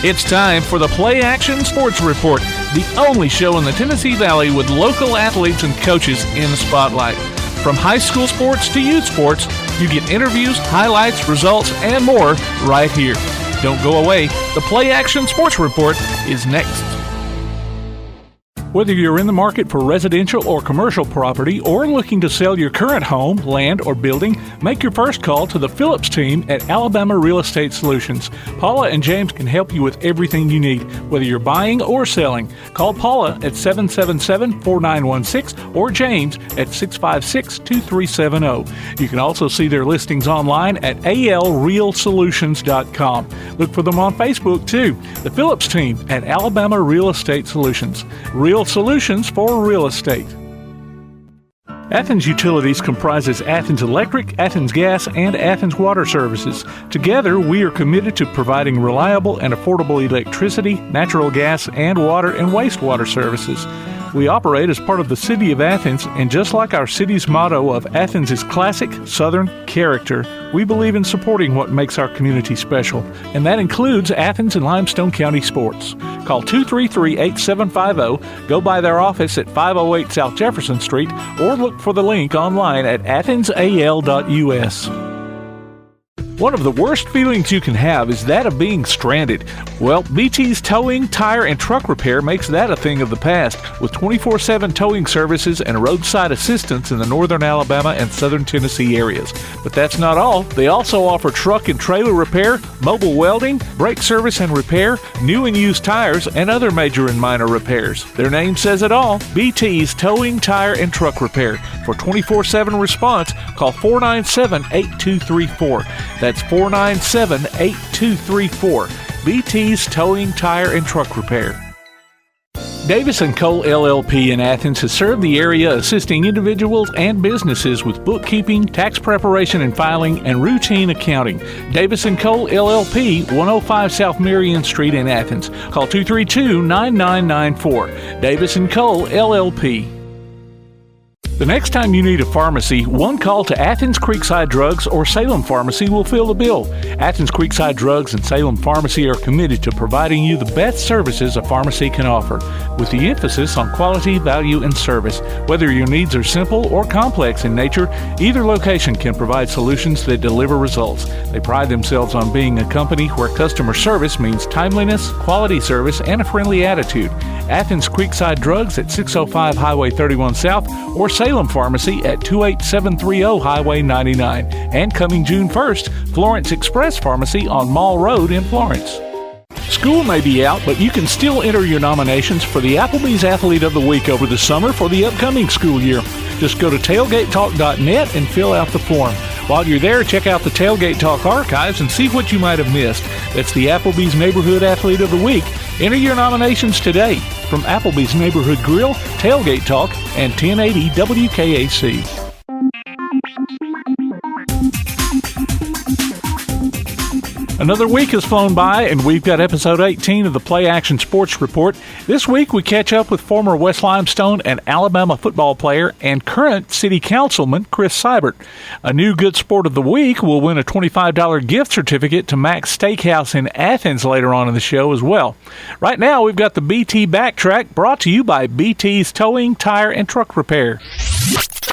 It's time for the PlayAction Sports Report, the only show in the Tennessee Valley with local athletes and coaches in the spotlight. From high school sports to youth sports, you get interviews, highlights, results, and more right here. Don't go away. The PlayAction Sports Report is next. Whether you're in the market for residential or commercial property or looking to sell your current home, land, or building, make your first call to the Phillips team at Alabama Real Estate Solutions. Paula and James can help you with everything you need, whether you're buying or selling. Call Paula at 777-4916 or James at 656-2370. You can also see their listings online at alrealsolutions.com. Look for them on Facebook, too. The Phillips team at Alabama Real Estate Solutions. Real solutions for real estate. Athens Utilities comprises Athens Electric, Athens Gas, and Athens Water Services. Together, we are committed to providing reliable and affordable electricity, natural gas, and water and wastewater services. We operate as part of the City of Athens, and just like our city's motto of Athens is classic Southern character, we believe in supporting what makes our community special, and that includes Athens and Limestone County sports. Call 233-8750, go by their office at 508 South Jefferson Street, or look for the link online at athensal.us. One of the worst feelings you can have is that of being stranded. Well, BT's Towing, Tire, and Truck Repair makes that a thing of the past, with 24/7 towing services and roadside assistance in the northern Alabama and southern Tennessee areas. But that's not all. They also offer truck and trailer repair, mobile welding, brake service and repair, new and used tires, and other major and minor repairs. Their name says it all, BT's Towing, Tire, and Truck Repair. For 24/7 response, call 497-8234. That's 497-8234. BT's Towing, Tire, and Truck Repair. Davis & Cole LLP in Athens has served the area assisting individuals and businesses with bookkeeping, tax preparation and filing, and routine accounting. Davis & Cole LLP, 105 South Marion Street in Athens. Call 232-9994. Davis & Cole LLP. The next time you need a pharmacy, one call to Athens Creekside Drugs or Salem Pharmacy will fill the bill. Athens Creekside Drugs and Salem Pharmacy are committed to providing you the best services a pharmacy can offer, with the emphasis on quality, value, and service. Whether your needs are simple or complex in nature, either location can provide solutions that deliver results. They pride themselves on being a company where customer service means timeliness, quality service, and a friendly attitude. Athens Creekside Drugs at 605 Highway 31 South or Salem Pharmacy at 28730 Highway 99. And coming June 1st, Florence Express Pharmacy on Mall Road in Florence. School may be out, but you can still enter your nominations for the Applebee's Athlete of the Week over the summer for the upcoming school year. Just go to tailgatetalk.net and fill out the form. While you're there, check out the Tailgate Talk archives and see what you might have missed. That's the Applebee's Neighborhood Athlete of the Week. Enter your nominations today from Applebee's Neighborhood Grill, Tailgate Talk, and 1080 WKAC. Another week has flown by, and we've got episode 18 of the PlayAction Sports Report. This week, we catch up with former West Limestone and Alabama football player and current city councilman Chris Seibert. A new Good Sport of the Week will win a $25 gift certificate to Mac's Steakhouse in Athens later on in the show as well. Right now, we've got the BT Backtrack brought to you by BT's Towing, Tire, and Truck Repair.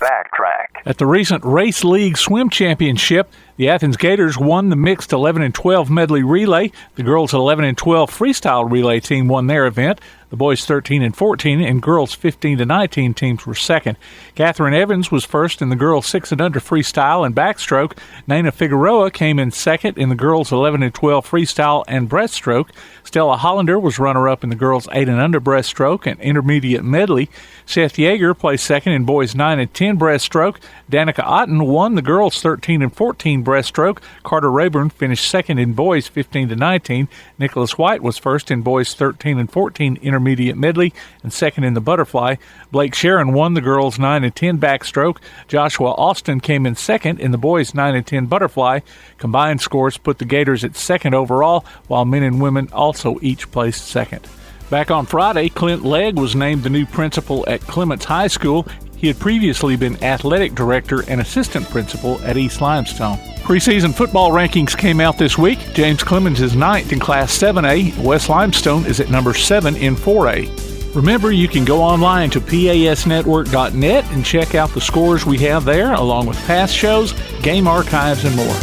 Backtrack. At the recent Race League Swim Championship, the Athens Gators won the mixed 11 and 12 medley relay. The girls 11 and 12 freestyle relay team won their event. The boys 13 and 14 and girls 15 to 19 teams were second. Catherine Evans was first in the girls 6 and under freestyle and backstroke. Nana Figueroa came in second in the girls 11 and 12 freestyle and breaststroke. Stella Hollander was runner-up in the girls 8 and under breaststroke and intermediate medley. Seth Yeager placed second in boys 9 and 10 breaststroke. Danica Otten won the girls 13 and 14 breaststroke. Carter Rayburn finished second in boys 15 to 19. Nicholas White was first in boys 13 and 14 intermediate medley and second in the butterfly. Blake Sharon won the girls 9 and 10 backstroke. Joshua Austin came in second in the boys 9 and 10 butterfly. Combined scores put the Gators at second overall, while men and women also each placed second. Back on Friday, Clint Legg was named the new principal at Clements High School. He He had previously been athletic director and assistant principal at East Limestone. Preseason football rankings came out this week. James Clemens is 9th in Class 7A. West Limestone is at number 7 in 4A. Remember, you can go online to pasnetwork.net and check out the scores we have there, along with past shows, game archives, and more.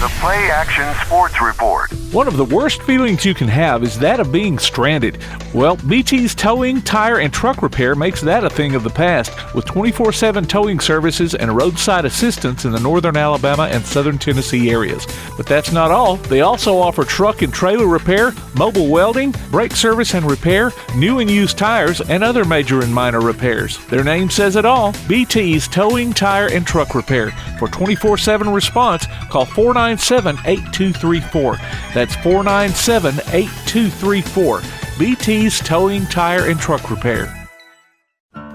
The PlayAction Sports Report. One of the worst feelings you can have is that of being stranded. Well, BT's towing, tire, and truck repair makes that a thing of the past, with 24/7 towing services and roadside assistance in the northern Alabama and southern Tennessee areas. But that's not all. They also offer truck and trailer repair, mobile welding, brake service and repair, new and used tires, and other major and minor repairs. Their name says it all: BT's Towing, Tire, and Truck Repair. For 24/7 response, call 497-8234. That's 497-8234. BT's Towing, Tire, and Truck Repair.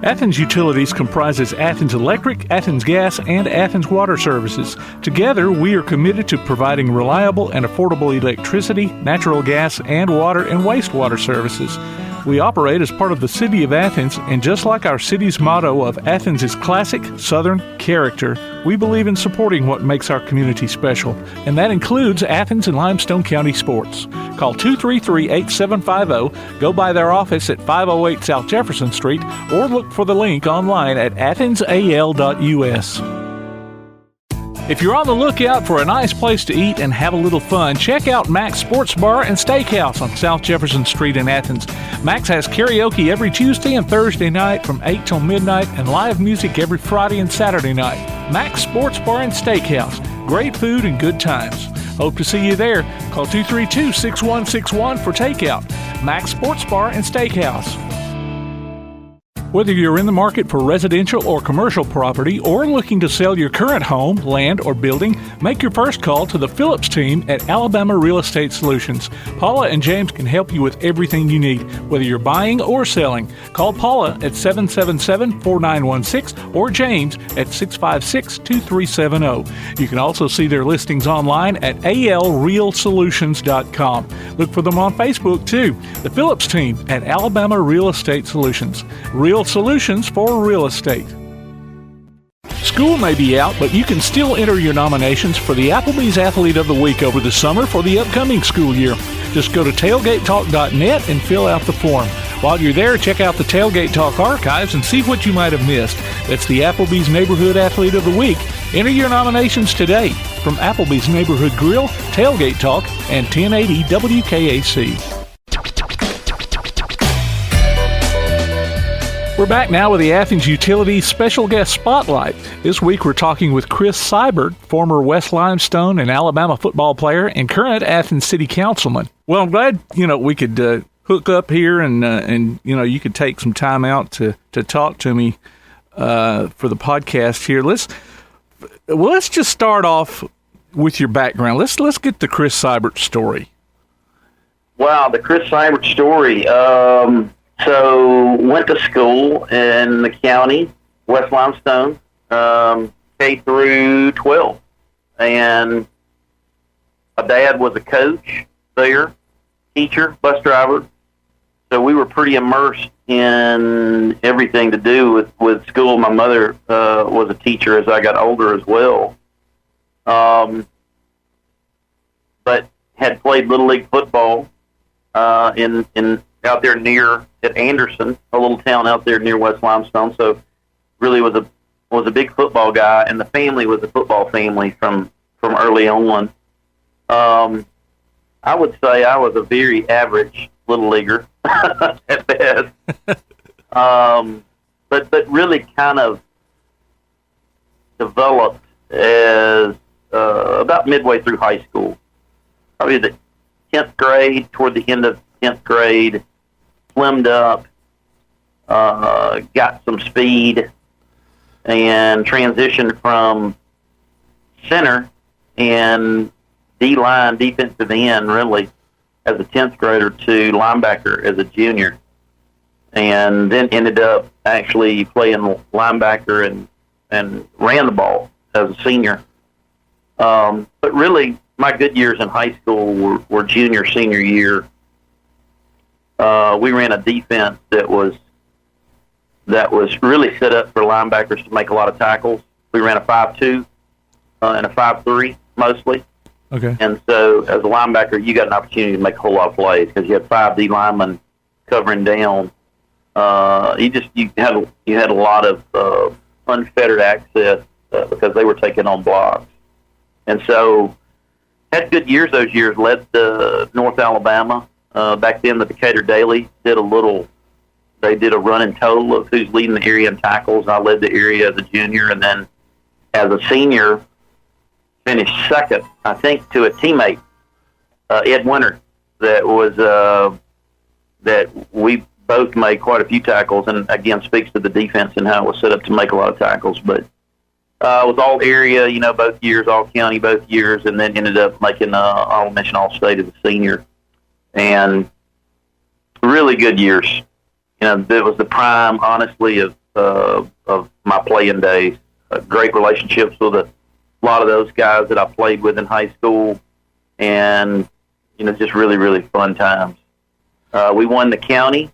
Athens Utilities comprises Athens Electric, Athens Gas, and Athens Water Services. Together, we are committed to providing reliable and affordable electricity, natural gas, and water and wastewater services. We operate as part of the City of Athens, and just like our city's motto of Athens is classic Southern character, we believe in supporting what makes our community special, and that includes Athens and Limestone County sports. Call 233-8750, go by their office at 508 South Jefferson Street, or look for the link online at athensal.us. If you're on the lookout for a nice place to eat and have a little fun, check out Mac's Sports Bar and Steakhouse on South Jefferson Street in Athens. Mac's has karaoke every Tuesday and Thursday night from 8 till midnight and live music every Friday and Saturday night. Mac's Sports Bar and Steakhouse. Great food and good times. Hope to see you there. Call 232-6161 for takeout. Mac's Sports Bar and Steakhouse. Whether you're in the market for residential or commercial property or looking to sell your current home, land, or building, make your first call to the Phillips team at Alabama Real Estate Solutions. Paula and James can help you with everything you need, whether you're buying or selling. Call Paula at 777-4916 or James at 656-2370. You can also see their listings online at alrealsolutions.com. Look for them on Facebook too. The Phillips team at Alabama Real Estate Solutions. Real solutions for real estate. School may be out, but you can still enter your nominations for the Applebee's Athlete of the Week over the summer for the upcoming school year. Just go to tailgatetalk.net and fill out the form. While you're there, check out the Tailgate Talk archives and see what you might have missed. That's the Applebee's Neighborhood Athlete of the Week. Enter your nominations today from Applebee's Neighborhood Grill, Tailgate Talk, and 1080 WKAC. We're back now with the Athens Utilities Special Guest Spotlight. This week we're talking with Chris Seibert, former West Limestone and Alabama football player and current Athens City Councilman. Well, I'm glad, we could hook up here and you could take some time out to talk to me for the podcast here. Let's just start off with your background. Let's get the Chris Seibert story. Wow, the Chris Seibert story. So went to school in the county, West Limestone, K through 12. And my dad was a coach there, teacher, bus driver. So we were pretty immersed in everything to do with school. My mother was a teacher as I got older as well. But had played Little League football in out there near at Anderson, a little town out there near West Limestone. So really was a big football guy, and the family was a football family from early on. I would say I was a very average little leaguer at best, but really kind of developed as about midway through high school, probably the 10th grade, toward the end of 10th grade. Slimmed up, got some speed, and transitioned from center and D-line, defensive end, really, as a 10th grader to linebacker as a junior. And then ended up actually playing linebacker and ran the ball as a senior. But really, my good years in high school were junior, senior year. We ran a defense that was that was really set up for linebackers to make a lot of tackles. We ran a 5-2 and a 5-3 mostly. Okay. And so as a linebacker, you got an opportunity to make a whole lot of plays because you had 5 D linemen covering down. You had a lot of unfettered access because they were taking on blocks. And so had good years those years, led to North Alabama. Back then, the Decatur Daily did a running total of who's leading the area in tackles. I led the area as a junior, and then as a senior, finished second, I think, to a teammate, Ed Winter, that we both made quite a few tackles, and again speaks to the defense and how it was set up to make a lot of tackles. But it was all area, both years, all county both years, and then ended up making all mention all state as a senior, and really good years. It was the prime, honestly, of my playing days. Great relationships with a lot of those guys that I played with in high school, and just really, really fun times. We won the county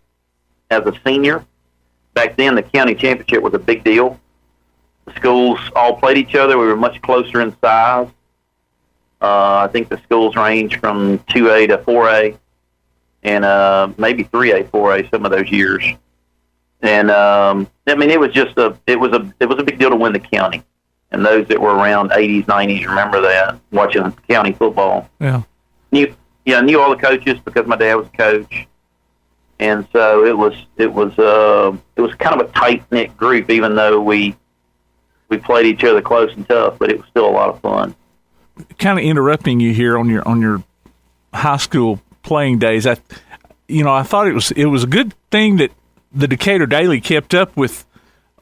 as a senior. Back then, the county championship was a big deal. The schools all played each other. We were much closer in size. I think the schools ranged from 2A to 4A, and maybe 3A, 4A some of those years. And it was just a big deal to win the county. And those that were around 80s, 90s remember that, watching county football. Yeah. I knew all the coaches because my dad was a coach. And so it was kind of a tight knit group, even though we played each other close and tough, but it was still a lot of fun. Kind of interrupting you here on your high school playing days. I thought it was a good thing that the Decatur Daily kept up with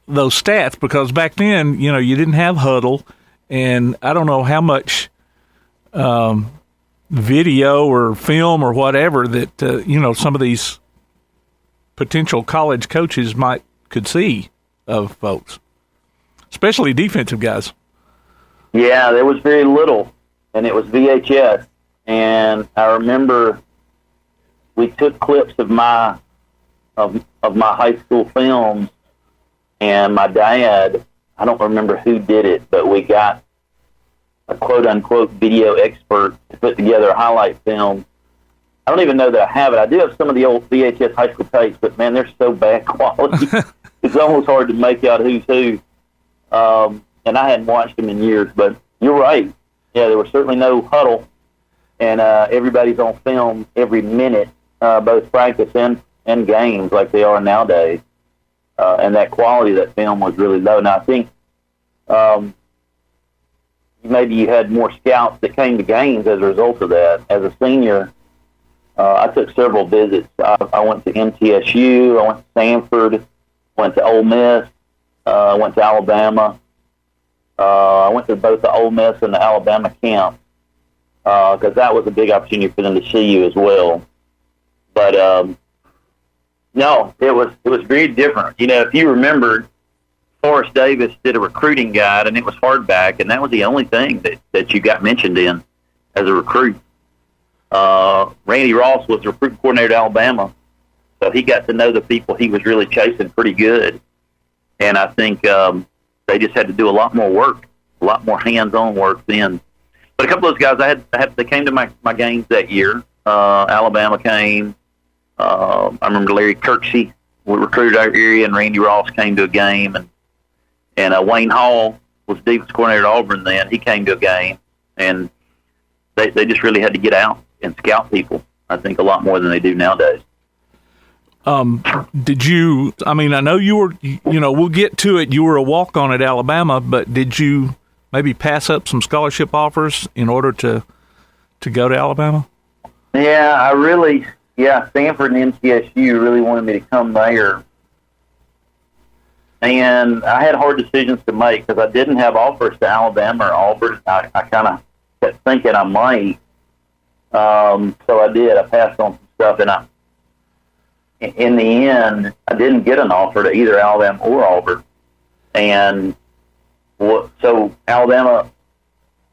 those stats, because back then, you didn't have huddle, and I don't know how much video or film or whatever that some of these potential college coaches could see of folks, especially defensive guys. Yeah, there was very little, and it was VHS. And I remember we took clips of my high school films, and my dad, I don't remember who did it, but we got a quote-unquote video expert to put together a highlight film. I don't even know that I have it. I do have some of the old VHS high school tapes, but, man, they're so bad quality. It's almost hard to make out who's who. And I hadn't watched them in years, but you're right. Yeah, there was certainly no huddle, and everybody's on film every minute, both practice and games like they are nowadays. And that quality of that film was really low. Now, I think maybe you had more scouts that came to games as a result of that. As a senior, I took several visits. I went to MTSU, I went to Stanford, went to Ole Miss, went to Alabama. I went to both the Ole Miss and the Alabama camp because that was a big opportunity for them to see you as well. But no, it was very different. If you remembered, Forrest Davis did a recruiting guide, and it was hardback, and that was the only thing that you got mentioned in as a recruit. Randy Ross was the recruiting coordinator at Alabama, so he got to know the people he was really chasing pretty good. And I think they just had to do a lot more work, a lot more hands-on work then. But a couple of those guys, they came to my games that year. Alabama came. I remember Larry Kirksey recruited our area, and Randy Ross came to a game, and Wayne Hall was defense coordinator at Auburn then. He came to a game, and they just really had to get out and scout people, I think, a lot more than they do nowadays. Did you, I know you were, we'll get to it, you were a walk-on at Alabama, but did you maybe pass up some scholarship offers in order to go to Alabama? Yeah, Stanford and MTSU really wanted me to come there. And I had hard decisions to make because I didn't have offers to Alabama or Auburn. I kind of kept thinking I might. So I did. I passed on some stuff, and in the end, I didn't get an offer to either Alabama or Auburn. And so Alabama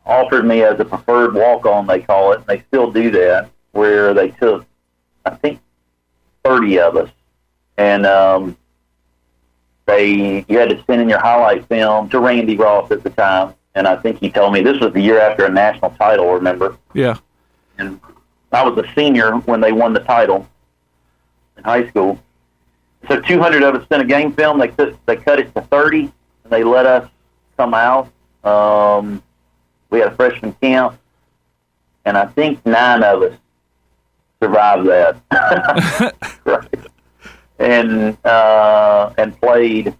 offered me as a preferred walk-on, they call it, and they still do that, where they took, I think, 30 of us. And you had to send in your highlight film to Randy Ross at the time, and I think he told me this was the year after a national title. Remember? Yeah. And I was a senior when they won the title in high school. So 200 of us sent a game film. They cut it to 30, and they let us come out. We had a freshman camp, and I think 9 of us survived that. Right. And played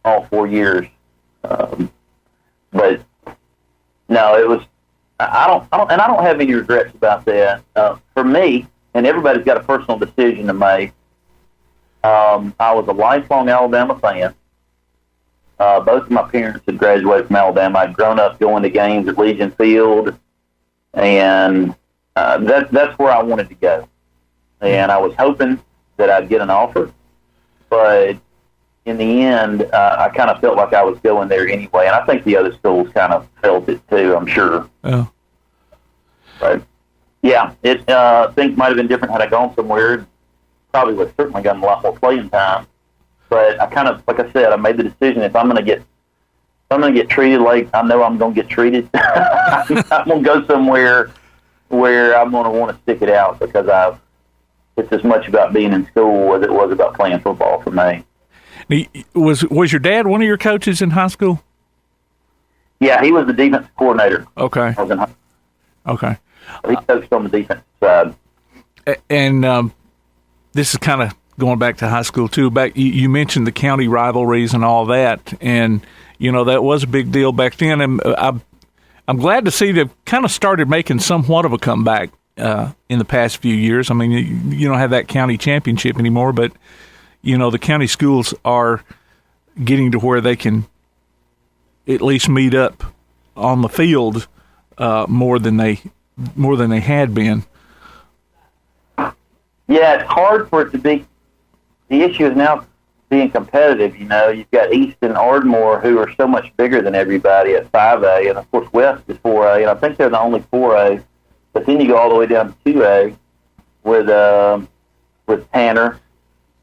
all 4 years. But no, it was. I don't have any regrets about that. For me, and everybody's got a personal decision to make. I was a lifelong Alabama fan. Both of my parents had graduated from Alabama. I'd grown up going to games at Legion Field, and that's where I wanted to go. And I was hoping that I'd get an offer, but in the end, I kind of felt like I was going there anyway, and I think the other schools kind of felt it too, I'm sure. Oh. But, yeah, things might have been different had I gone somewhere. Probably would have certainly gotten a lot more playing time. But I kind of, like I said, I made the decision if I'm going to get treated like I know I'm going to get treated, I'm going to go somewhere where I'm going to want to stick it out because it's as much about being in school as it was about playing football for me. Was your dad one of your coaches in high school? Yeah, he was the defense coordinator. Okay. I was in high school. Okay. He coached on the defense side. And this is kind of going back to high school too. You mentioned the county rivalries and all that, and that was a big deal back then. And I'm glad to see they've kind of started making somewhat of a comeback in the past few years. I mean, you don't have that county championship anymore, but the county schools are getting to where they can at least meet up on the field more than they had been. Yeah, it's hard for it to be. The issue is now being competitive. You've got East and Ardmore who are so much bigger than everybody at 5A, and of course West is 4A, and I think they're the only 4A. But then you go all the way down to 2A with Tanner,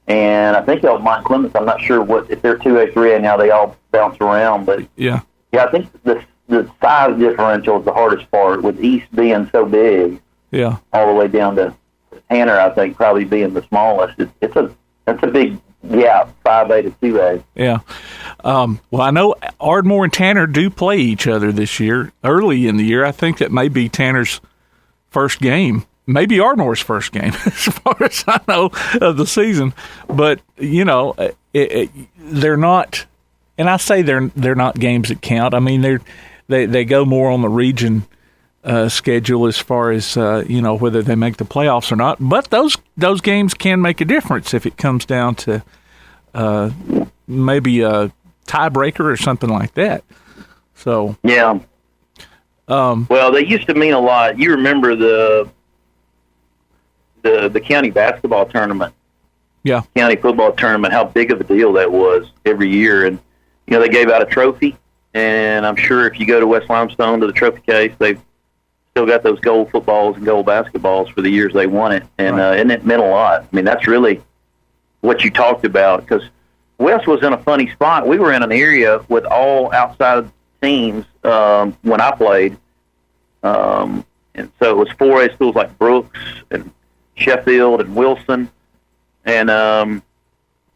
and I think y'all Mount Clemens. I'm not sure if they're 2A, 3A now. They all bounce around, but yeah, I think the size differential is the hardest part, with East being so big. Yeah, all the way down to Tanner, I think probably being the smallest. It's a big gap, 5A to 2A. Yeah. Well, I know Ardmore and Tanner do play each other this year. Early in the year, I think that may be Tanner's first game, maybe Ardmore's first game, as far as I know of the season. But they're not, and I say they're not games that count. I mean, they go more on the region schedule as far as whether they make the playoffs or not. But those games can make a difference if it comes down to maybe a tiebreaker or something like that. So yeah. Well, they used to mean a lot. You remember the county basketball tournament? Yeah, county football tournament. How big of a deal that was every year, and they gave out a trophy. And I'm sure if you go to West Limestone to the trophy case, they've still got those gold footballs and gold basketballs for the years they won it, and it meant a lot. I mean, that's really what you talked about, because West was in a funny spot. We were in an area with all outside teams when I played, and so it was 4A schools like Brooks and Sheffield and Wilson, and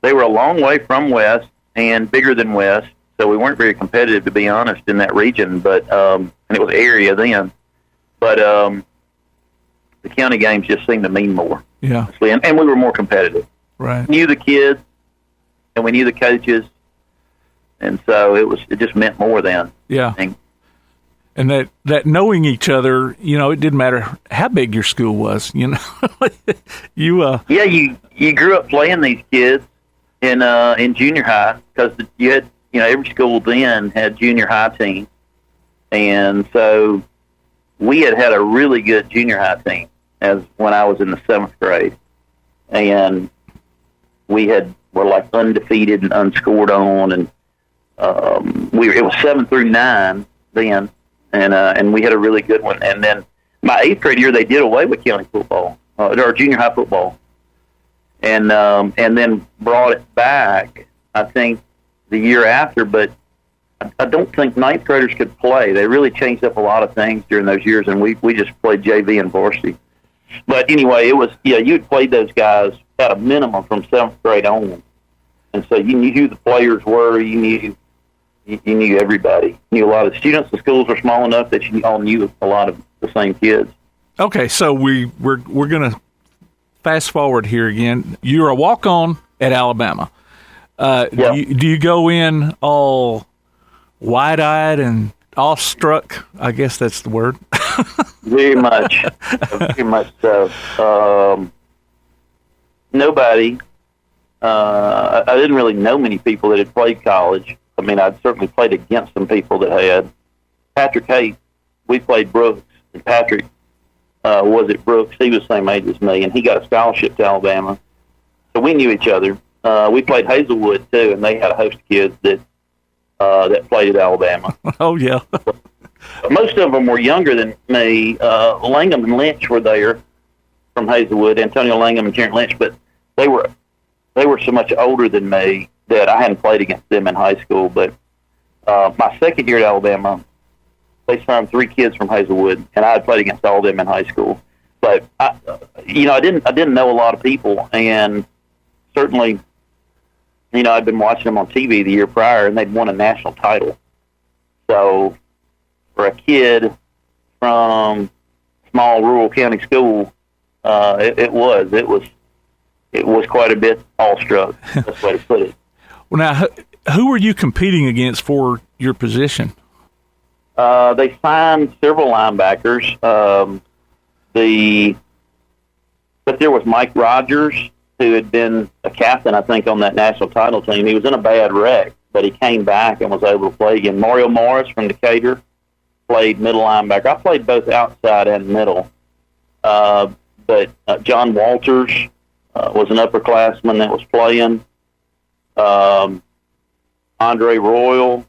they were a long way from West and bigger than West, so we weren't very competitive, to be honest, in that region. But and it was area then. But the county games just seemed to mean more. Yeah. Honestly. And we were more competitive. Right. We knew the kids, and we knew the coaches, and so it just meant more then. Yeah. And that knowing each other, it didn't matter how big your school was, you grew up playing these kids in junior high, because you had, every school then had junior high teams, and so we had a really good junior high team as when I was in the 7th grade, and we were like undefeated and unscored on, and it was 7 through 9 then, and we had a really good one. And then my 8th grade year, they did away with county football or junior high football, and then brought it back I think, the year after, but I don't think ninth graders could play. They really changed up a lot of things during those years, and we just played JV and varsity. But anyway, it was, you'd played those guys at a minimum from 7th grade on. And so you knew who the players were. You knew everybody. You knew a lot of students. The schools were small enough that you all knew a lot of the same kids. Okay, so we're going to fast forward here again. You're a walk-on at Alabama. Yeah. Do you go in all wide-eyed and awestruck? I guess that's the word. Very much. Very much so. Nobody. I didn't really know many people that had played college. I mean, I'd certainly played against some people that had. Patrick Hayes, we played Brooks, and Patrick was at Brooks. He was the same age as me, and he got a scholarship to Alabama. So we knew each other. We played Hazelwood, too, and they had a host of kids that played at Alabama. Oh, yeah. Most of them were younger than me. Langham and Lynch were there from Hazelwood, Antonio Langham and Karen Lynch, but they were so much older than me that I hadn't played against them in high school. But my second year at Alabama, they signed 3 kids from Hazelwood, and I had played against all of them in high school. But I didn't know a lot of people, and certainly, I'd been watching them on TV the year prior, and they'd won a national title. So for a kid from small rural county school, it was quite a bit awestruck. That's the way to put it. Well, now, who were you competing against for your position? They signed several linebackers. But there was Mike Rogers, who had been a captain, I think, on that national title team. He was in a bad wreck, but he came back and was able to play again. Mario Morris from Decatur played middle linebacker. I played both outside and middle. But John Walters was an upperclassman that was playing. Andre Royal,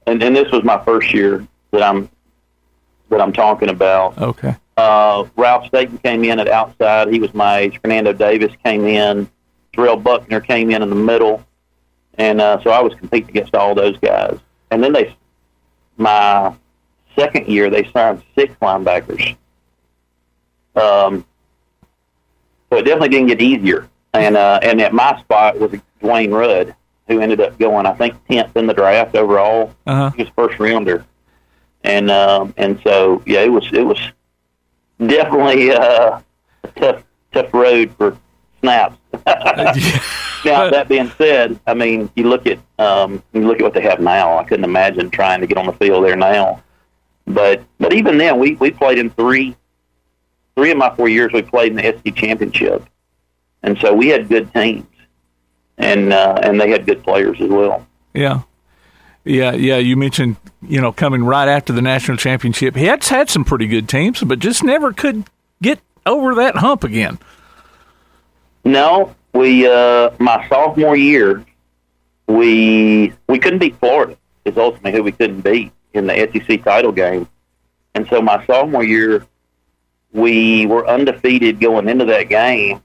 and this was my first year that I'm talking about. Okay. Ralph Staten came in at outside. He was my age. Fernando Davis came in. Terrell Buckner came in the middle. And so I was competing against all those guys. And then my second year, they signed 6 linebackers. So it definitely didn't get easier. And at my spot was Dwayne Rudd, who ended up going, I think, 10th in the draft overall. Uh-huh. He was first rounder. And so, yeah, it was definitely a tough road for snaps. Now, that being said, I mean, you look at what they have now. I couldn't imagine trying to get on the field there now. But even then, we played in three of my 4 years. We played in the SC championship, and so we had good teams, and they had good players as well. Yeah. You mentioned, coming right after the national championship. He had some pretty good teams, but just never could get over that hump again. No, my sophomore year, we couldn't beat Florida. Is ultimately who we couldn't beat in the SEC title game. And so my sophomore year, we were undefeated going into that game,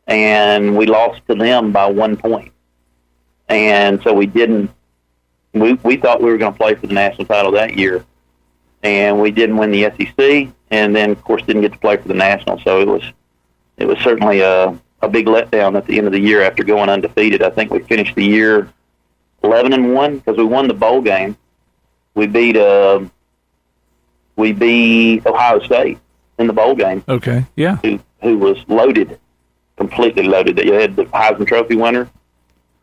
and we lost to them by 1 point. And so we didn't. We thought we were going to play for the national title that year, and we didn't win the SEC, and then of course didn't get to play for the national. So it was certainly a big letdown at the end of the year after going undefeated. I think we finished the year 11-1 because we won the bowl game. We beat Ohio State in the bowl game. Okay, yeah. Who was loaded, completely loaded. They had the Heisman Trophy winner,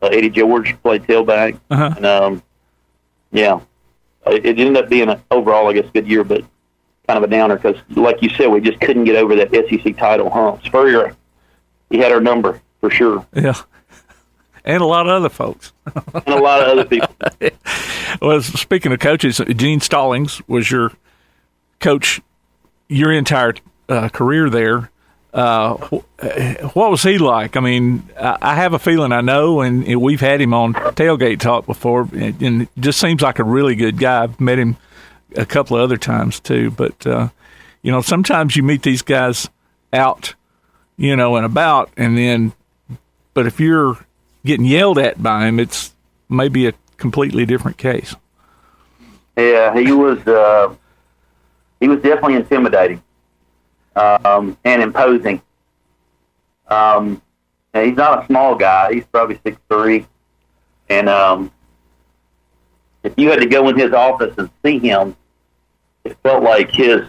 Eddie George, played tailback, and yeah, it ended up being overall, I guess, a good year, but kind of a downer because, like you said, we just couldn't get over that SEC title hump. Spurrier, he had our number for sure. Yeah, and a lot of other folks. And a lot of other people. Well, speaking of coaches, Gene Stallings was your coach your entire career there. What was he like? I mean, I have a feeling I know, and we've had him on Tailgate Talk before, and it just seems like a really good guy. I've met him a couple of other times too, but sometimes you meet these guys out, and about, and then, but if you're getting yelled at by him, it's maybe a completely different case. Yeah, he was definitely intimidating and imposing. And he's not a small guy. He's probably 6'3". And if you had to go in his office and see him, it felt like his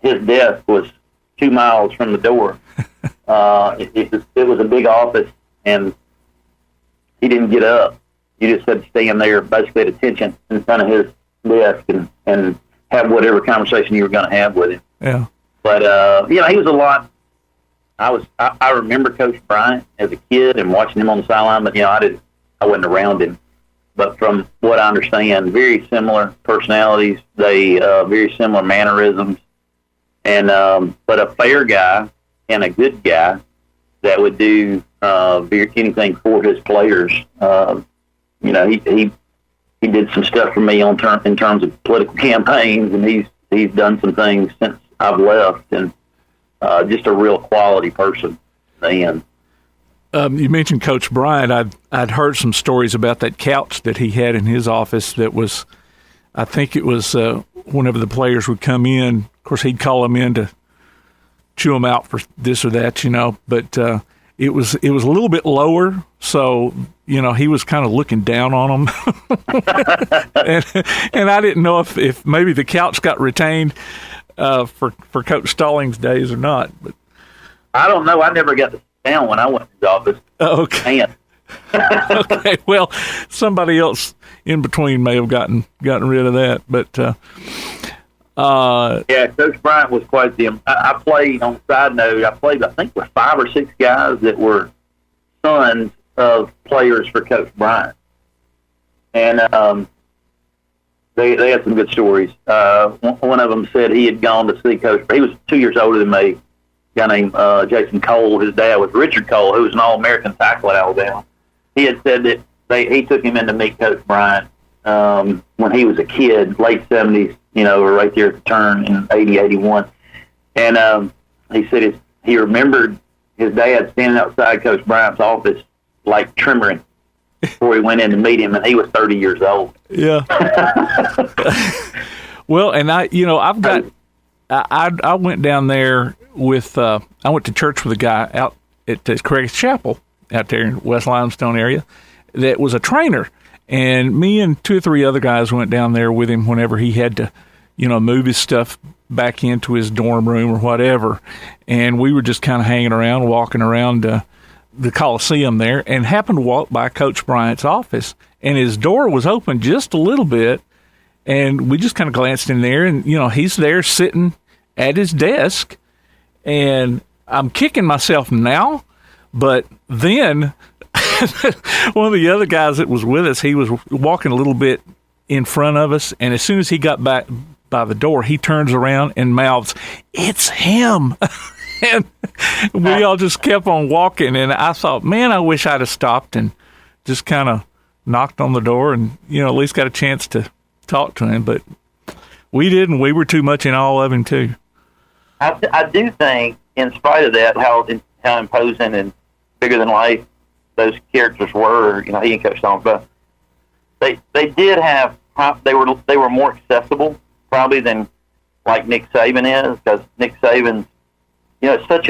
desk was 2 miles from the door. It was a big office, and he didn't get up. You just had to stand there, basically at attention in front of his desk and have whatever conversation you were going to have with him. Yeah. But he was a lot. I remember Coach Bryant as a kid and watching him on the sideline, but I wasn't around him. But from what I understand, very similar personalities. They very similar mannerisms, and but a fair guy and a good guy that would do anything for his players. He did some stuff for me in terms of political campaigns, and he's done some things since I've left, and just a real quality person. Man. You mentioned Coach Bryant. I'd heard some stories about that couch that he had in his office that was, I think it was whenever the players would come in, of course he'd call them in to chew them out for this or that, but it was a little bit lower, so, he was kind of looking down on them. and I didn't know if maybe the couch got retained for Coach Stallings' days or not. But I don't know. I never got to down when I went to his office. Okay. Okay. Well, somebody else in between may have gotten rid of that, but yeah, Coach Bryant was quite the. I played on the side note. I think with 5 or 6 guys that were sons of players for Coach Bryant, and they had some good stories. One of them said he had gone to see Coach. He was 2 years older than me. A guy named Jason Cole. His dad was Richard Cole, who was an All-American tackle at Alabama. He had said that he took him in to meet Coach Bryant when he was a kid, late 70s, right there at the turn in 80, 81. And he said he remembered his dad standing outside Coach Bryant's office, like tremoring before he went in to meet him, and he was 30 years old. Yeah. Well, and I went down there with, I went to church with a guy out at Craig's Chapel out there in West Limestone area that was a trainer. And me and 2 or 3 other guys went down there with him whenever he had to, move his stuff back into his dorm room or whatever. And we were just kind of hanging around, walking around the Coliseum there, and happened to walk by Coach Bryant's office. And his door was open just a little bit. And we just kind of glanced in there, and, he's there sitting at his desk. And I'm kicking myself now, but then one of the other guys that was with us, he was walking a little bit in front of us, and as soon as he got back by the door, he turns around and mouths, "It's him." And we all just kept on walking, and I thought, man, I wish I'd have stopped and just kind of knocked on the door and, at least got a chance to talk to him, but we didn't. We were too much in awe of him, too. I do think, in spite of that, how imposing and bigger than life those characters were, he and Coach Stallings, but they did have, they were more accessible probably than like Nick Saban is, because Nick Saban's, it's such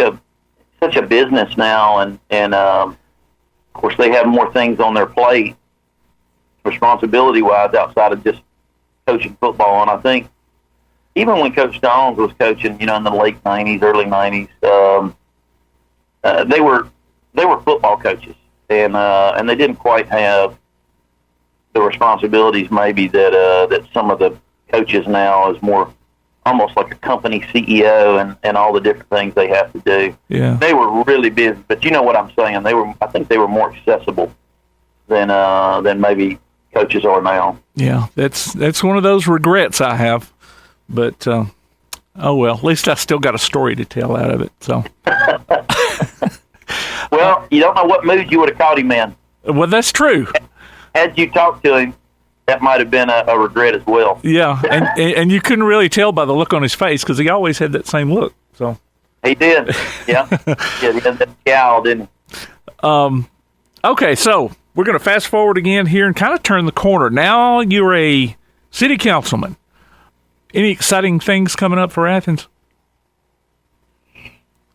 a business now, and of course they have more things on their plate responsibility wise outside of just coaching football. And I think even when Coach Stallings was coaching, in the late 90s, early 90s, they were football coaches, and they didn't quite have the responsibilities maybe that some of the coaches now is more almost like a company CEO and all the different things they have to do. Yeah. They were really busy, but you know what I'm saying? I think they were more accessible than maybe coaches are now. Yeah, that's one of those regrets I have. But, oh well, at least I still got a story to tell out of it. So, well, you don't know what mood you would have caught him in. Well, that's true. Had you talked to him, that might have been a regret as well. Yeah, and you couldn't really tell by the look on his face because he always had that same look. So he did. Yeah, he had that scowl, didn't he? Okay, so we're going to fast forward again here and kind of turn the corner. Now you're a city councilman. Any exciting things coming up for Athens?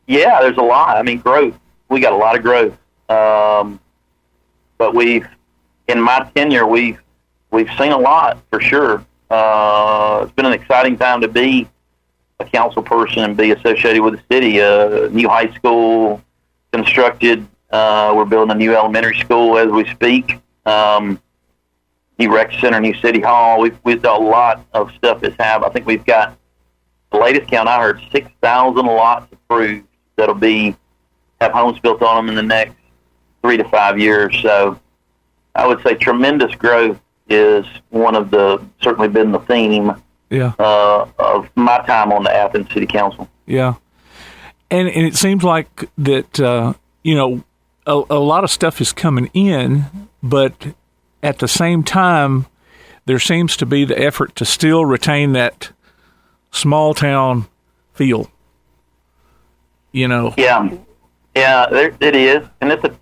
Yeah, there's a lot. I mean, growth. We got a lot of growth. But in my tenure, we've seen a lot for sure. It's been an exciting time to be a council person and be associated with the city. New high school constructed. We're building a new elementary school as we speak. New rec center, new city hall. We've got a lot of stuff that's happened. I think we've got, the latest count I heard, 6,000 lots approved that'll have homes built on them in the next 3 to 5 years. So I would say tremendous growth is certainly been the theme of my time on the Athens City Council. Yeah. And it seems like that, a lot of stuff is coming in, but at the same time, there seems to be the effort to still retain that small town feel. Yeah, it is, and it's a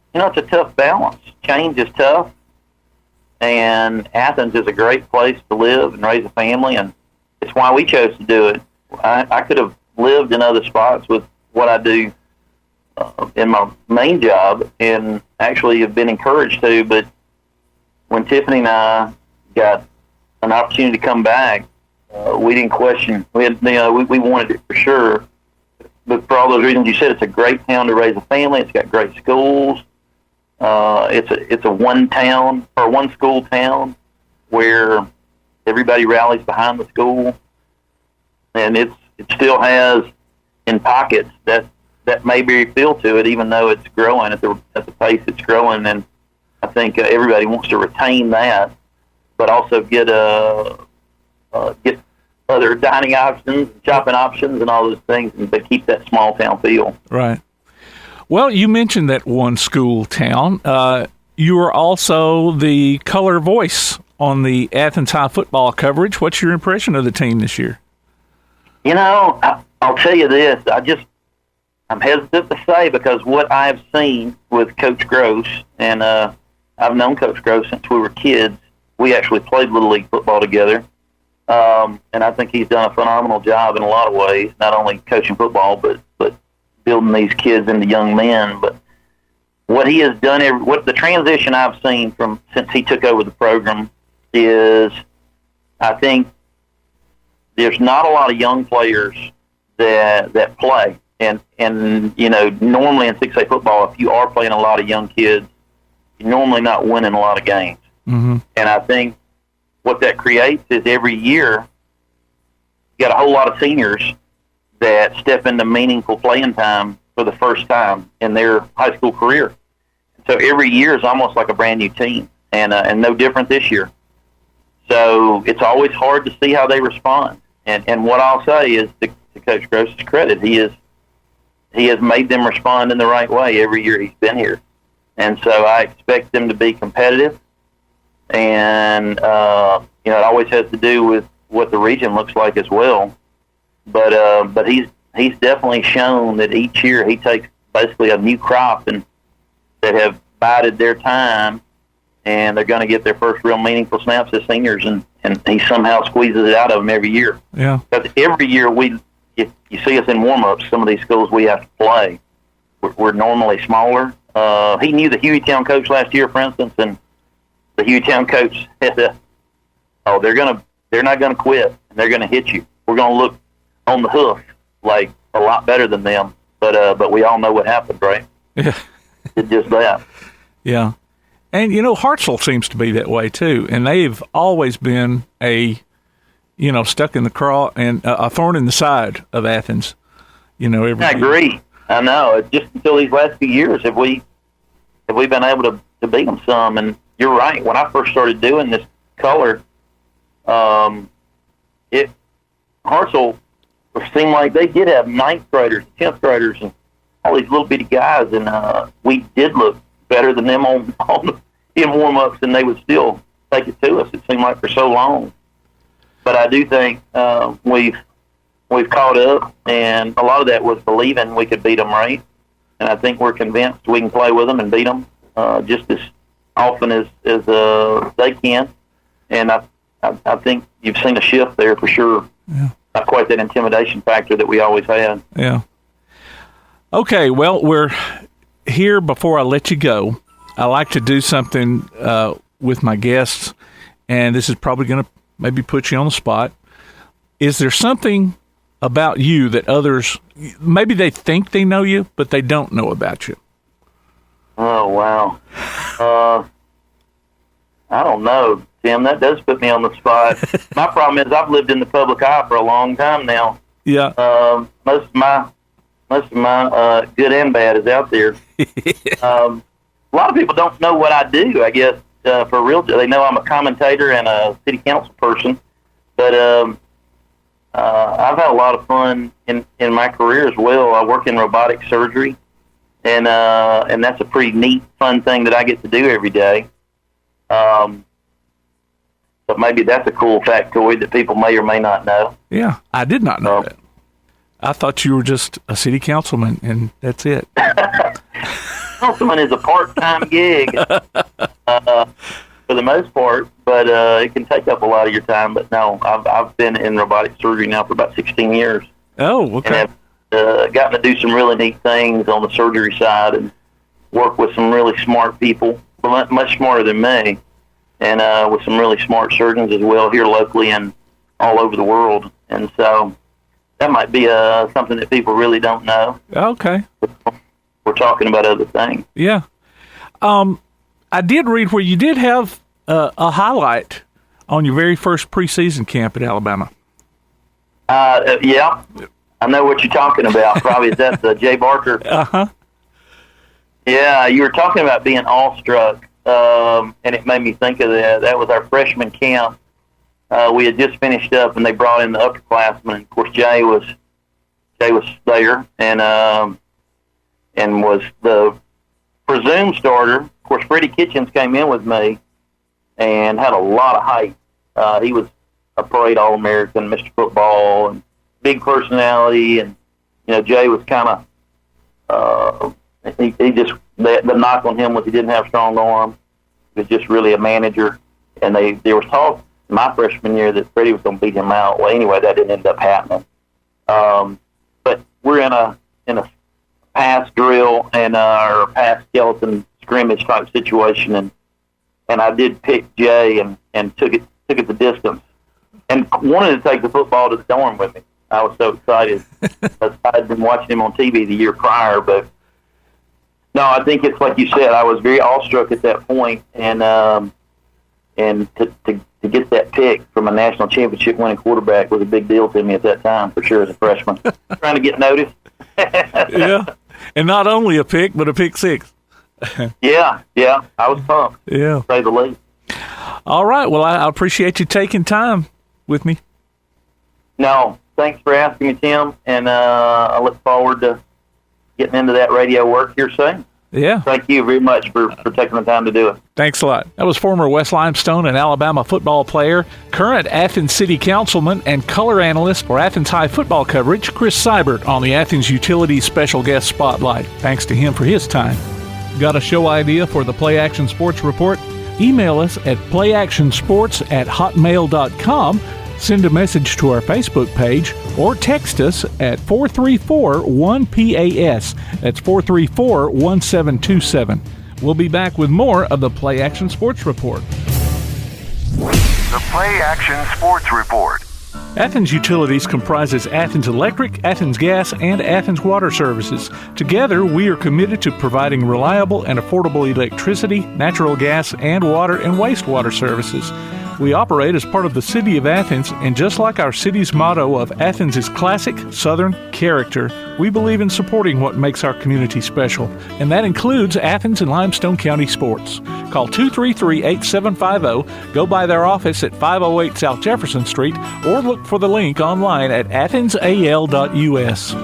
tough balance. Change is tough, and Athens is a great place to live and raise a family, and it's why we chose to do it. I could have lived in other spots with what I do in my main job, and actually have been encouraged to, but when Tiffany and I got an opportunity to come back, we didn't question. We wanted it for sure. But for all those reasons you said, it's a great town to raise a family. It's got great schools. It's a one school town where everybody rallies behind the school, and it still has in pockets that may be feel to it, even though it's growing at the pace it's growing. And I think everybody wants to retain that, but also get other dining options, shopping options, and all those things, but keep that small town feel. Right. Well, you mentioned that one school town. You are also the color voice on the Athens High football coverage. What's your impression of the team this year? I'll tell you this. I'm hesitant to say, because what I've seen with Coach Gross, and I've known Coach Gross since we were kids. We actually played Little League football together. And I think he's done a phenomenal job in a lot of ways, not only coaching football, but building these kids into young men. But what he has done, what the transition I've seen since he took over the program is, I think there's not a lot of young players that play. And normally in 6A football, if you are playing a lot of young kids, you're normally not winning a lot of games. Mm-hmm. And I think what that creates is every year you got a whole lot of seniors that step into meaningful playing time for the first time in their high school career. So every year is almost like a brand new team, and no different this year. So it's always hard to see how they respond. And what I'll say is, to Coach Gross's credit, he has made them respond in the right way every year he's been here. And so I expect them to be competitive. And, it always has to do with what the region looks like as well. But he's definitely shown that each year he takes basically a new crop and that have bided their time, and they're going to get their first real meaningful snaps as seniors, and he somehow squeezes it out of them every year. Yeah. Because every year if you see us in warm-ups, some of these schools we have to play, we're normally smaller. He knew the Hueytown coach last year, for instance, and the Hueytown coach said, they're not going to quit, and they're going to hit you. We're going to look on the hoof like a lot better than them, but we all know what happened, right? Yeah. It's just that. Yeah. And, Hartselle seems to be that way, too, and they've always been stuck in the craw and a thorn in the side of Athens, I agree. I know. It's just until these last few years have we been able to beat them some. And you're right. When I first started doing this color, Hartselle seemed like they did have 9th graders, 10th graders, and all these little bitty guys, and we did look better than them in warm-ups, and they would still take it to us. It seemed like for so long. But I do think we've caught up, and a lot of that was believing we could beat them, right? And I think we're convinced we can play with them and beat them. just as often as they can. And I think you've seen a shift there for sure. Yeah. Not quite that intimidation factor that we always had. Yeah. Okay, well, we're here. Before I let you go, I like to do something with my guests, and this is probably going to maybe put you on the spot. Is there something about you that others, maybe they think they know you, but they don't know about you? Oh, wow. I don't know, Tim. That does put me on the spot. My problem is I've lived in the public eye for a long time now. Yeah. Most of my good and bad is out there. A lot of people don't know what I do, I guess, for real. They know I'm a commentator and a city council person, but I've had a lot of fun in my career as well. I work in robotic surgery, and that's a pretty neat, fun thing that I get to do every day. But maybe that's a cool factoid that people may or may not know. Yeah, I did not know that. I thought you were just a city councilman, and that's it. Councilman is a part-time gig for the most part, but it can take up a lot of your time. But no, I've been in robotic surgery now for about 16 years. Oh, okay. And I've gotten to do some really neat things on the surgery side and work with some really smart people, much smarter than me, and with some really smart surgeons as well here locally and all over the world. And so that might be something that people really don't know. Okay. We're talking about other things. Yeah. I did read where you did have a highlight on your very first preseason camp at Alabama. Yeah. I know what you're talking about. Probably is that Jay Barker. Uh-huh. Yeah, you were talking about being awestruck, and it made me think of that. That was our freshman camp. We had just finished up, and they brought in the upperclassmen. Of course, Jay was there, and was the presumed starter. Of course, Freddie Kitchens came in with me and had a lot of hype. He was a parade All-American, Mr. Football, and big personality. And Jay was kind of he just the knock on him was he didn't have strong arm. He was just really a manager. And there was talk my freshman year that Freddie was going to beat him out. Well, anyway, that didn't end up happening. But we're in a pass drill and or pass skeleton scrimmage type situation, and I did pick Jay and took it the distance, and wanted to take the football to the dorm with me. I was so excited. I had been watching him on TV the year prior, but no, I think it's like you said. I was very awestruck at that point, and to get that pick from a national championship winning quarterback was a big deal to me at that time, for sure, as a freshman. Trying to get noticed. Yeah, and not only a pick, but a pick six. Yeah, I was pumped. Yeah, to say the least. All right, well, I appreciate you taking time with me. No, thanks for asking me, Tim, and I look forward to getting into that radio work here soon. Yeah. Thank you very much for taking the time to do it. Thanks a lot. That was former West Limestone and Alabama football player, current Athens City Councilman, and color analyst for Athens High football coverage, Chris Seibert, on the Athens Utilities Special Guest Spotlight. Thanks to him for his time. Got a show idea for the Play Action Sports Report? Email us at playactionsports@hotmail.com. Send a message to our Facebook page or text us at 434-1PAS. That's 434-1727. We'll be back with more of the Play Action Sports Report. The Play Action Sports Report. Athens Utilities comprises Athens Electric, Athens Gas, and Athens Water Services. Together, we are committed to providing reliable and affordable electricity, natural gas, and water and wastewater services. We operate as part of the City of Athens, and just like our city's motto of Athens is classic Southern character, we believe in supporting what makes our community special, and that includes Athens and Limestone County sports. Call 233-8750, go by their office at 508 South Jefferson Street, or look for the link online at athensal.us.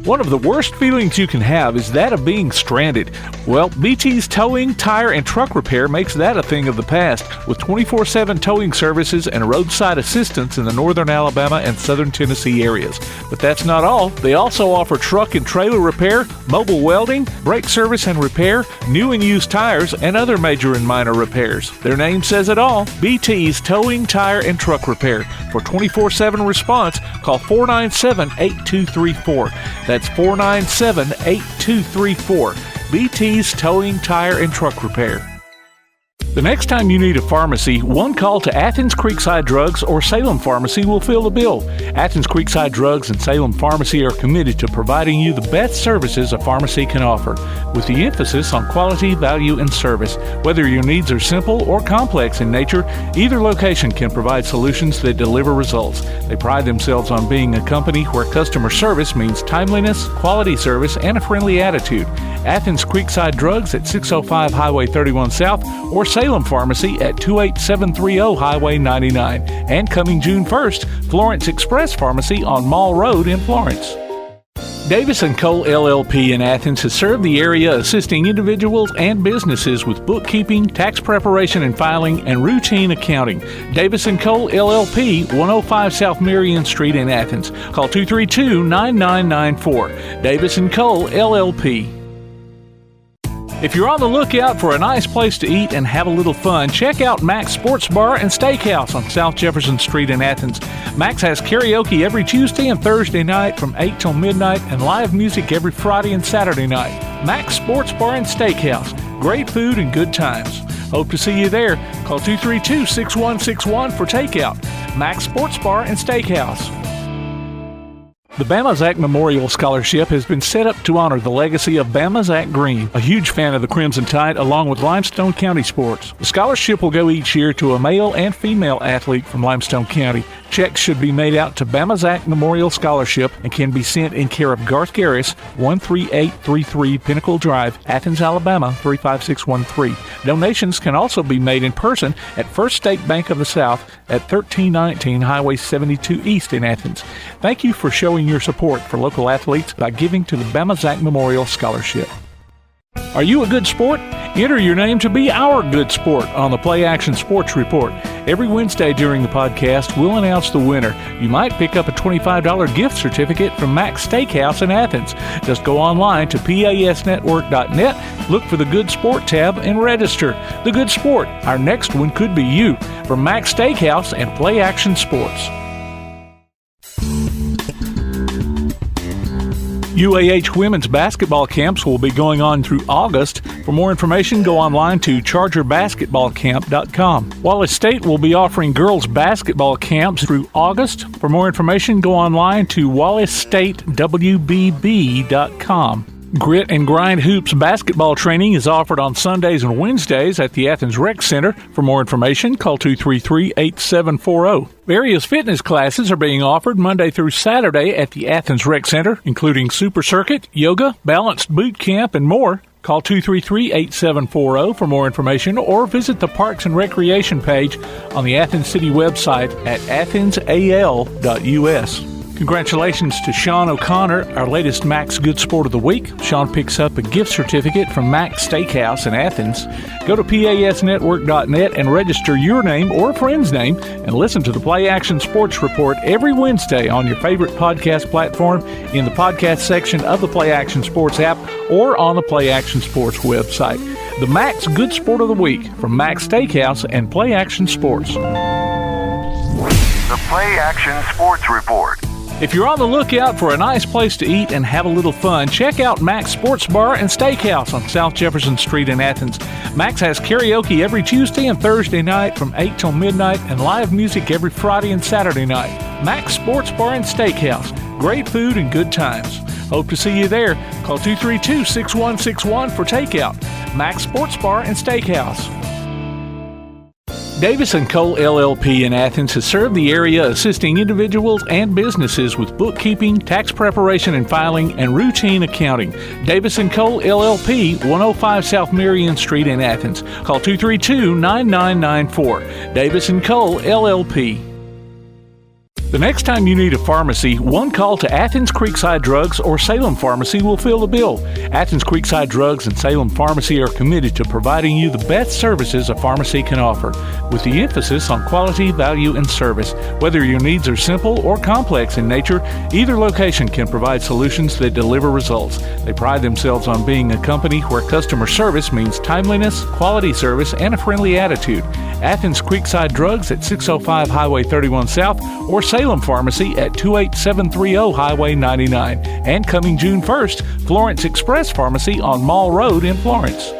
One of the worst feelings you can have is that of being stranded. Well, BT's Towing, Tire, and Truck Repair makes that a thing of the past, with 24/7 towing services and roadside assistance in the northern Alabama and southern Tennessee areas. But that's not all. They also offer truck and trailer repair, mobile welding, brake service and repair, new and used tires, and other major and minor repairs. Their name says it all, BT's Towing, Tire, and Truck Repair. For 24/7 response, call 497-8234. That's 497-8234. BT's Towing, Tire, and Truck Repair. The next time you need a pharmacy, one call to Athens Creekside Drugs or Salem Pharmacy will fill the bill. Athens Creekside Drugs and Salem Pharmacy are committed to providing you the best services a pharmacy can offer, with the emphasis on quality, value, and service. Whether your needs are simple or complex in nature, either location can provide solutions that deliver results. They pride themselves on being a company where customer service means timeliness, quality service, and a friendly attitude. Athens Creekside Drugs at 605 Highway 31 South or Salem Pharmacy at 28730 Highway 99. And coming June 1st, Florence Express Pharmacy on Mall Road in Florence. Davis & Cole LLP in Athens has served the area assisting individuals and businesses with bookkeeping, tax preparation and filing, and routine accounting. Davis & Cole LLP, 105 South Marion Street in Athens. Call 232-9994. Davis & Cole LLP. If you're on the lookout for a nice place to eat and have a little fun, check out Mac's Sports Bar and Steakhouse on South Jefferson Street in Athens. Mac's has karaoke every Tuesday and Thursday night from 8 till midnight and live music every Friday and Saturday night. Mac's Sports Bar and Steakhouse. Great food and good times. Hope to see you there. Call 232-6161 for takeout. Mac's Sports Bar and Steakhouse. The Bama Zach Memorial Scholarship has been set up to honor the legacy of Bama Zach Green, a huge fan of the Crimson Tide, along with Limestone County sports. The scholarship will go each year to a male and female athlete from Limestone County. Checks should be made out to Bama Zach Memorial Scholarship and can be sent in care of Garth Garris, 13833 Pinnacle Drive, Athens, Alabama, 35613. Donations can also be made in person at First State Bank of the South at 1319 Highway 72 East in Athens. Thank you for showing your support for local athletes by giving to the Bama Zach Memorial Scholarship. Are you a good sport? Enter your name to be our good sport on the PlayAction Sports Report. Every Wednesday during the podcast, we'll announce the winner. You might pick up a $25 gift certificate from Mac's Steakhouse in Athens. Just go online to pasnetwork.net, look for the Good Sport tab, and register. The Good Sport. Our next one could be you. From Mac's Steakhouse and PlayAction Sports. UAH women's basketball camps will be going on through August. For more information, go online to chargerbasketballcamp.com. Wallace State will be offering girls basketball camps through August. For more information, go online to wallacestatewbb.com. Grit and Grind Hoops basketball training is offered on Sundays and Wednesdays at the Athens Rec Center. For more information, call 233-8740. Various fitness classes are being offered Monday through Saturday at the Athens Rec Center, including Super Circuit, yoga, balanced boot camp, and more. Call 233-8740 for more information or visit the Parks and Recreation page on the Athens City website at athensal.us. Congratulations to Sean O'Connor, our latest Mac's Good Sport of the Week. Sean picks up a gift certificate from Mac's Steakhouse in Athens. Go to pasnetwork.net and register your name or a friend's name and listen to the PlayAction Sports Report every Wednesday on your favorite podcast platform, in the podcast section of the PlayAction Sports app, or on the PlayAction Sports website. The Mac's Good Sport of the Week from Mac's Steakhouse and PlayAction Sports. The PlayAction Sports Report. If you're on the lookout for a nice place to eat and have a little fun, check out Mac's Sports Bar and Steakhouse on South Jefferson Street in Athens. Mac's has karaoke every Tuesday and Thursday night from 8 till midnight and live music every Friday and Saturday night. Mac's Sports Bar and Steakhouse. Great food and good times. Hope to see you there. Call 232-6161 for takeout. Mac's Sports Bar and Steakhouse. Davis & Cole LLP in Athens has served the area assisting individuals and businesses with bookkeeping, tax preparation and filing, and routine accounting. Davis & Cole LLP, 105 South Marion Street in Athens. Call 232-9994. Davis & Cole LLP. The next time you need a pharmacy, one call to Athens Creekside Drugs or Salem Pharmacy will fill the bill. Athens Creekside Drugs and Salem Pharmacy are committed to providing you the best services a pharmacy can offer, with the emphasis on quality, value, and service. Whether your needs are simple or complex in nature, either location can provide solutions that deliver results. They pride themselves on being a company where customer service means timeliness, quality service, and a friendly attitude. Athens Creekside Drugs at 605 Highway 31 South or Salem Pharmacy at 28730 Highway 99. And coming June 1st, Florence Express Pharmacy on Mall Road in Florence.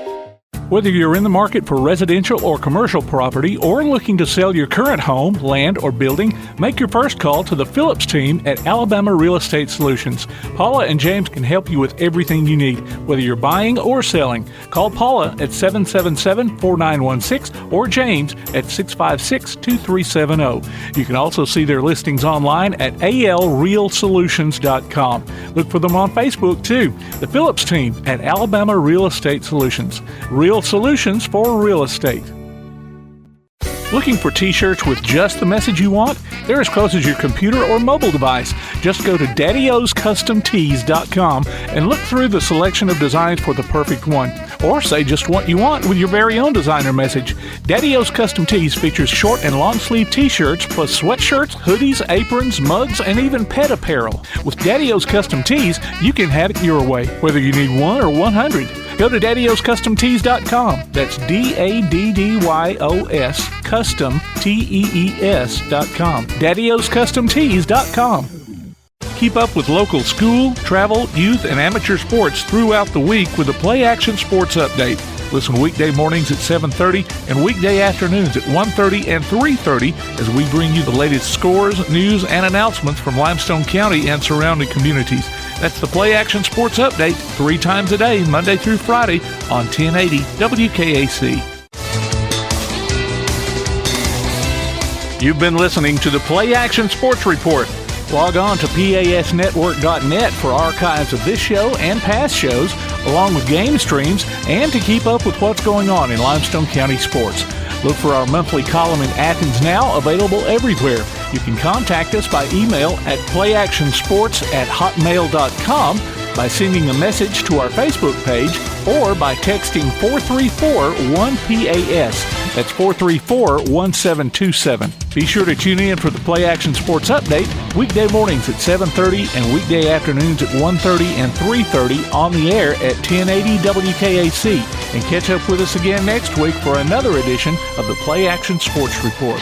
Whether you're in the market for residential or commercial property or looking to sell your current home, land, or building, make your first call to the Phillips team at Alabama Real Estate Solutions. Paula and James can help you with everything you need, whether you're buying or selling. Call Paula at 777-4916 or James at 656-2370. You can also see their listings online at alrealsolutions.com. Look for them on Facebook, too. The Phillips team at Alabama Real Estate Solutions. Real solutions for real estate. Looking for t-shirts with just the message you want? They're as close as your computer or mobile device. Just go to daddyoscustomtees.com and look through the selection of designs for the perfect one. Or say just what you want with your very own designer message. Daddy O's Custom Tees features short and long sleeve t-shirts plus sweatshirts, hoodies, aprons, mugs, and even pet apparel. With Daddy O's Custom Tees, you can have it your way, whether you need 1 or 100. Go to daddyoscustomtees.com. That's DADDYOS Custom TEES.com. daddyoscustomtees.com. Keep up with local school, travel, youth, and amateur sports throughout the week with a PlayAction Sports Update. Listen weekday mornings at 7:30 and weekday afternoons at 1:30 and 3:30 as we bring you the latest scores, news, and announcements from Limestone County and surrounding communities. That's the PlayAction Sports Update 3 times a day, Monday through Friday on 1080 WKAC. You've been listening to the PlayAction Sports Report. Log on to PASnetwork.net for archives of this show and past shows, along with game streams, and to keep up with what's going on in Limestone County sports. Look for our monthly column in Athens Now, available everywhere. You can contact us by email at playactionsports@hotmail.com, by sending a message to our Facebook page, or by texting 434-1PAS. That's 434-1727. Be sure to tune in for the PlayAction Sports Update weekday mornings at 7:30 and weekday afternoons at 1:30 and 3:30 on the air at 1080 WKAC. And catch up with us again next week for another edition of the PlayAction Sports Report.